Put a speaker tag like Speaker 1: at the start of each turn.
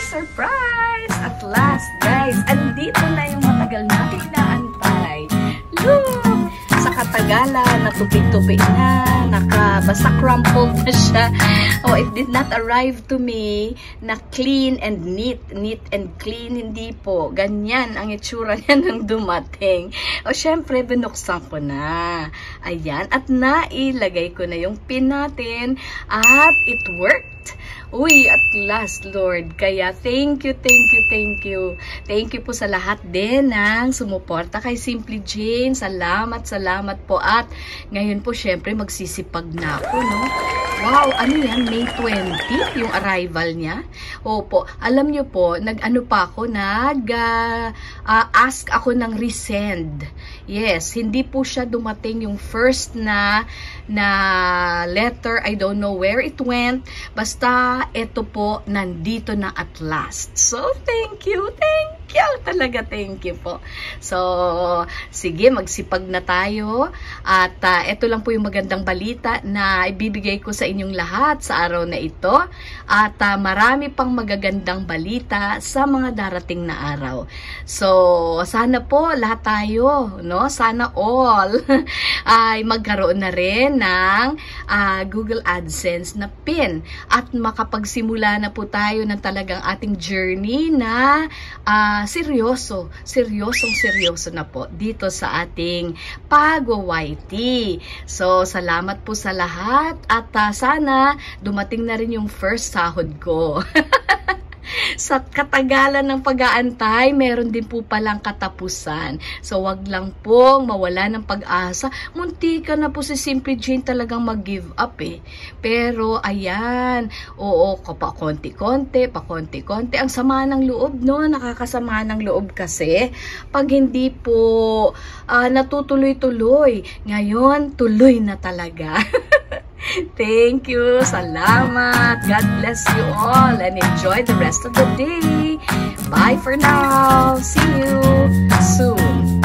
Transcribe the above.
Speaker 1: Surprise! At last, guys, andito na yung matagal nating inaantay. Look! Sa katagalan, natupig-tupig na, basta crumpled na siya. Oh, it did not arrive to me na clean and neat and clean. Hindi po. Ganyan ang itsura niya nang dumating. O, syempre, binuksan ko na. Ayan. At nailagay ko na yung pin natin. At it worked. Uy, at last, Lord. Kaya, thank you. Thank you po sa lahat din ng sumuporta kay Simply Jane. Salamat po. At ngayon po, syempre, magsisipag na ako, no? Wow, ano yan? May 20 yung arrival niya. Opo, alam nyo po, nag-ano pa ako, ask ako ng resend. Yes, hindi po siya dumating yung first na letter. I don't know where it went. Basta, ito po, nandito na at last. So, thank you. Talaga, thank you po. So, sige, magsipag na tayo. At ito lang po yung magandang balita na ibibigay ko sa inyong lahat sa araw na ito. At marami pang magagandang balita sa mga darating na araw. So, sana po lahat tayo, no? Sana all ay magkaroon na rin ng Google AdSense na pin. At makapagsimula na po tayo ng talagang ating journey na seryoso na po dito sa ating pag-YT. So, salamat po sa lahat at sana dumating na rin yung first sahod ko. Sa katagalan ng pag-aantay, meron din po palang katapusan. So, wag lang pong mawala ng pag-asa. Muntika na po si Simply Jane talagang mag-give up eh. Pero, ayan, oo, pakonti-konti. Ang sama ng loob, no? Nakakasama ng loob kasi. Pag hindi po natutuloy-tuloy, ngayon, tuloy na talaga. Thank you. Salamat. God bless you all and enjoy the rest of the day. Bye for now. See you soon.